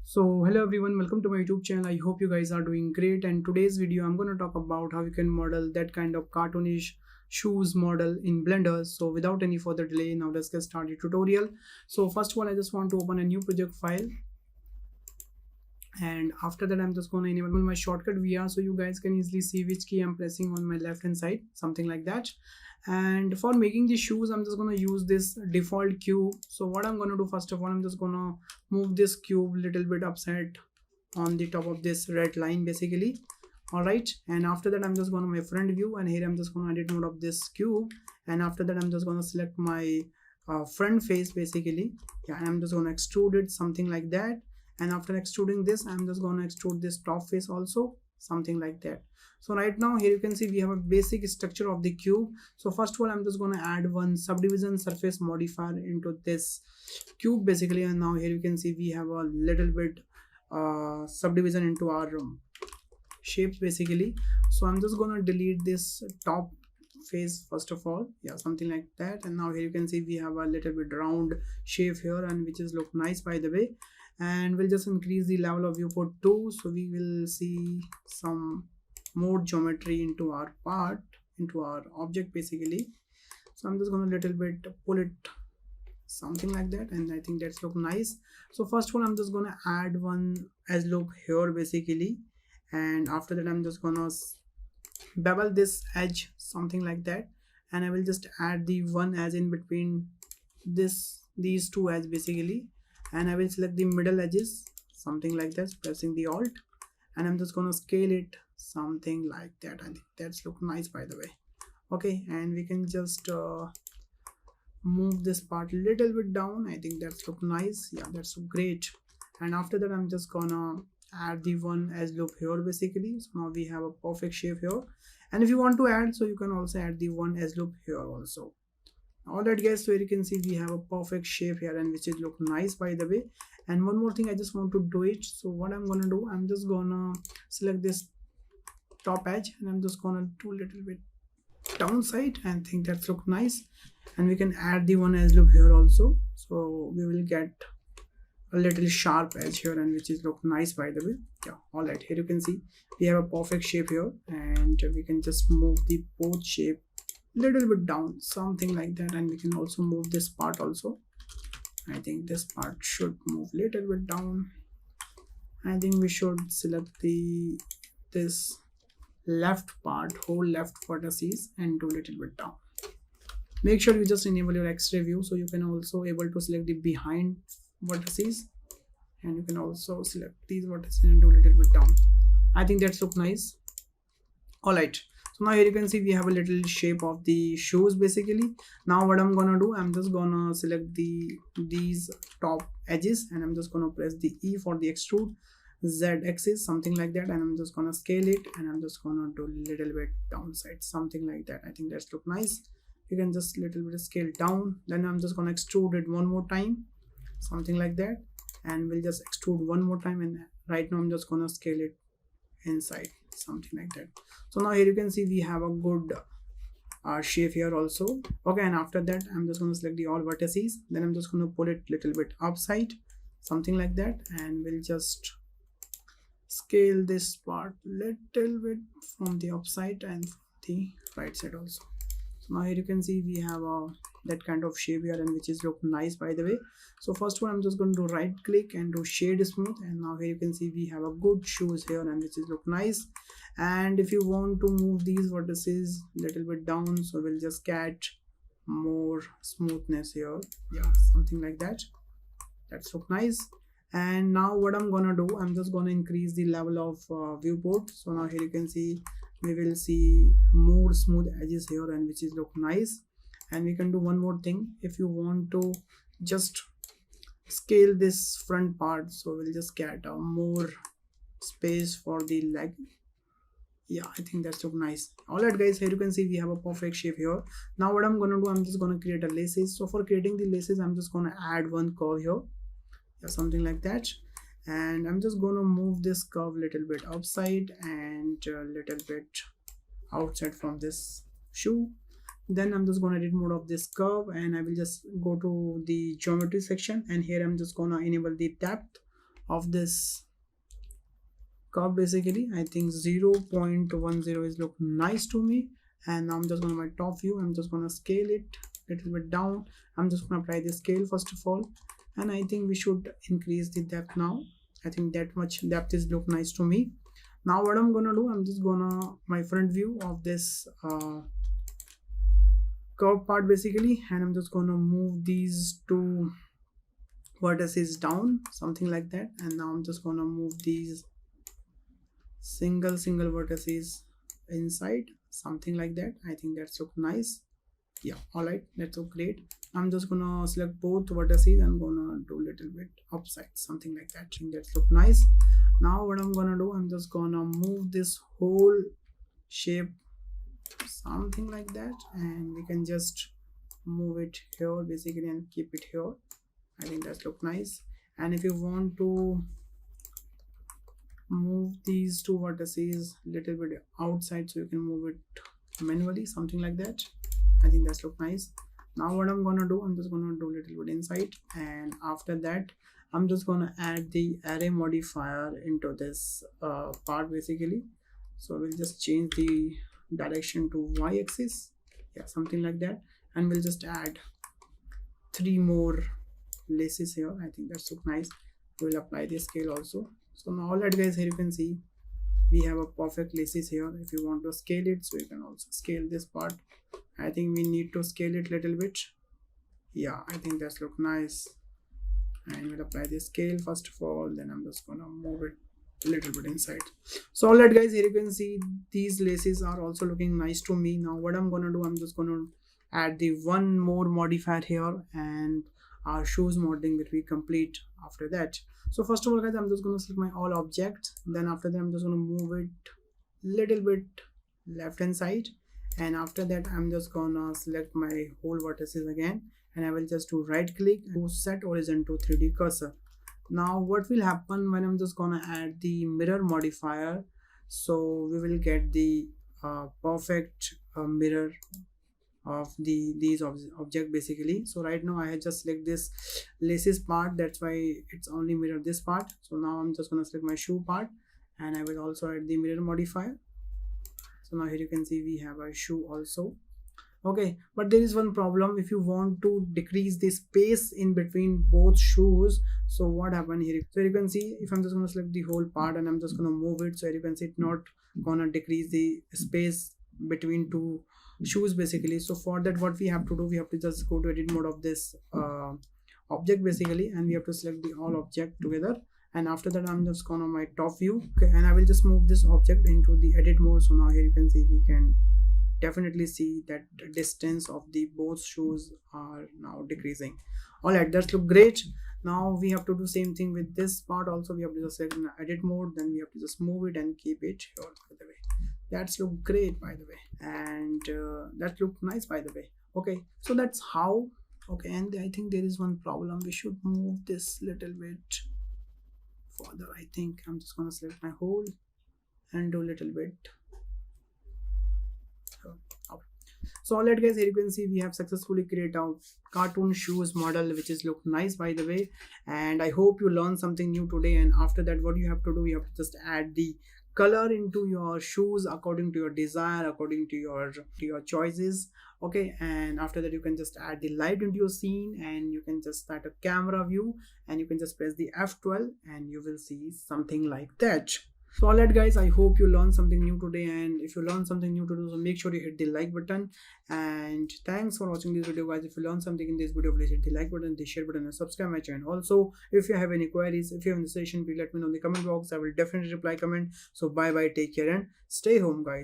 So hello everyone, welcome to my YouTube channel. I hope you guys are doing great, and today's video I'm going to talk about how you can model that kind of cartoonish shoes model in Blender. So without any further delay, now let's get started tutorial. So first of all, I just want to open a new project file, and after that I'm just going to enable my shortcut VR so you guys can easily see which key I'm pressing on my left hand side, something like that. And for making the shoes, I'm just going to use this default cube. So what I'm going to do, first of all, I'm just going to move this cube little bit upside on the top of this red line basically. All right, and after that I'm just going to my front view, and here I'm just going to edit mode of this cube, and after that I'm just going to select my front face basically. Yeah, and I'm just going to extrude it something like that, and after extruding this I'm just going to extrude this top face also, something like that. So right now here you can see we have a basic structure of the cube. So first of all, I'm just going to add one subdivision surface modifier into this cube basically, and now here you can see we have a little bit subdivision into our shapes basically. So I'm just gonna delete this top face first of all, yeah, something like that. And now here you can see we have a little bit round shape here, and which is look nice by the way. And we'll just increase the level of viewport 2, so we will see some more geometry into our part, into our object basically. So I'm just gonna little bit pull it something like that, and I think that's look nice. So first of all, I'm just gonna add one as look here basically, and after that I'm just gonna bevel this edge something like that, and I will just add the one edge in between these two edges basically, and I will select the middle edges something like that, pressing the alt, and I'm just gonna scale it something like that. I think that's look nice by the way. Okay, and we can just move this part a little bit down. I think that's look nice. Yeah, that's great. And after that I'm just gonna add the one edge loop here basically. So now we have a perfect shape here, and if you want to add, so you can also add the one edge loop here also. All right guys, so you can see we have a perfect shape here, and which is look nice by the way. And one more thing, I just want to do it. So what I'm gonna do, I'm just gonna select this top edge, and I'm just gonna do a little bit downside, and think that's look nice. And we can add the one edge loop here also, so we will get a little sharp edge here, and which is look nice by the way. Yeah, all right, here you can see we have a perfect shape here, and we can just move the both shape little bit down something like that, and we can also move this part also. I think this part should move little bit down. I think we should select this left part, whole left vertices, and do little bit down. Make sure you just enable your X-ray view, so you can also able to select the behind vertices, and you can also select these vertices and do a little bit down. I think that's look nice. All right, so now here you can see we have a little shape of the shoes basically. Now what I'm gonna do, I'm just gonna select these top edges, and I'm just gonna press the E for the extrude, Z axis something like that, and I'm just gonna scale it, and I'm just gonna do a little bit downside something like that. I think that's look nice. You can just little bit scale down, then I'm just gonna extrude it one more time something like that, and we'll just extrude one more time, and right now I'm just gonna scale it inside something like that. So now here you can see we have a good shape here also. Okay, and after that I'm just going to select the all vertices, then I'm just going to pull it little bit upside something like that, and we'll just scale this part little bit from the upside and from the right side also. So now here you can see we have that kind of shape here, and which is look nice by the way. So first one, I'm just going to right click and do shade smooth, and now here you can see we have a good shoes here, and which is look nice. And if you want to move these vertices little bit down, so we'll just get more smoothness here, yeah, something like that. That's look nice. And now what I'm gonna do, I'm just gonna increase the level of viewport. So now here you can see we will see more smooth edges here, and which is look nice. And we can do one more thing, if you want to just scale this front part, so we'll just get a more space for the leg. Yeah, I think that's look nice. All right guys, here you can see we have a perfect shape here. Now what I'm gonna do, I'm just gonna create a laces. So for creating the laces, I'm just gonna add one curve here, yeah, something like that. And I'm just gonna move this curve little bit upside and a little bit outside from this shoe. Then I'm just gonna edit mode of this curve, and I will just go to the geometry section, and here I'm just gonna enable the depth of this curve basically. I think 0.10 is look nice to me. And now I'm just gonna my top view, I'm just gonna scale it a little bit down. I'm just gonna apply the scale first of all, and I think we should increase the depth now. I think that much depth is look nice to me. Now what I'm gonna do, I'm just gonna my front view of this curve part basically, and I'm just gonna move these two vertices down, something like that. And now I'm just gonna move these single vertices inside, something like that. I think that's look nice. Yeah, all right, that's look great. I'm just gonna select both vertices and gonna do a little bit upside, something like that. I think that's look nice. Now what I'm gonna do, I'm just gonna move this whole shape something like that, and we can just move it here basically and keep it here. I think that's look nice. And if you want to move these two vertices little bit outside, so you can move it manually, something like that. I think that's look nice. Now what I'm gonna do, I'm just gonna do a little bit inside, and after that I'm just gonna add the array modifier into this part basically. So we'll just change the direction to y-axis, yeah, something like that. And we'll just add 3 more laces here. I think that's look nice. We'll apply the scale also. So now all that guys, here you can see we have a perfect laces here. If you want to scale it, so you can also scale this part. I think we need to scale it little bit. Yeah, I think that's look nice. And we'll apply the scale first of all, then I'm just gonna move it a little bit inside. So all that guys, here you can see these laces are also looking nice to me. Now what I'm gonna do, I'm just gonna add the one more modifier here, and our shoes modeling will be complete after that. So first of all guys, I'm just gonna select my all object, then after that I'm just gonna move it little bit left hand side, and after that I'm just gonna select my whole vertices again, and I will just do right click to set origin to 3D cursor. Now what will happen when I'm just gonna add the mirror modifier, so we will get the perfect mirror of these object basically. So right now I have just select this laces part, that's why it's only mirror this part. So now I'm just gonna select my shoe part, and I will also add the mirror modifier. So now here you can see we have a shoe also. Okay, but there is one problem. If you want to decrease the space in between both shoes, so what happened here, so you can see if I'm just going to select the whole part and I'm just going to move it, so you can see it's not gonna decrease the space between two shoes basically. So for that, what we have to do, we have to just go to edit mode of this object basically, and we have to select the all object together. And after that I'm just gonna my top view, okay, and I will just move this object into the edit mode. So now here you can see we can definitely see that distance of the both shoes are now decreasing. All right, that look great. Now we have to do same thing with this part also. We have to just select in edit mode, then we have to just move it and keep it here by the way. That's look great by the way, and that look nice by the way. Okay, so that's how. Okay, and I think there is one problem. We should move this little bit further. I think I'm just gonna select my whole and do a little bit. So all right guys, here you can see we have successfully created a cartoon shoes model, which is look nice by the way. And I hope you learned something new today. And after that, what you have to do, you have to just add the color into your shoes according to your desire, according to your choices. Okay, and after that you can just add the light into your scene, and you can just start a camera view, and you can just press the F12 and you will see something like that. So all right guys, I hope you learned something new today, and if you learned something new today, so make sure you hit the like button. And thanks for watching this video guys. If you learned something in this video, please hit the like button, the share button, and subscribe my channel. Also, if you have any queries, if you have any suggestion, please let me know in the comment box. I will definitely reply comment. So bye bye, take care and stay home guys.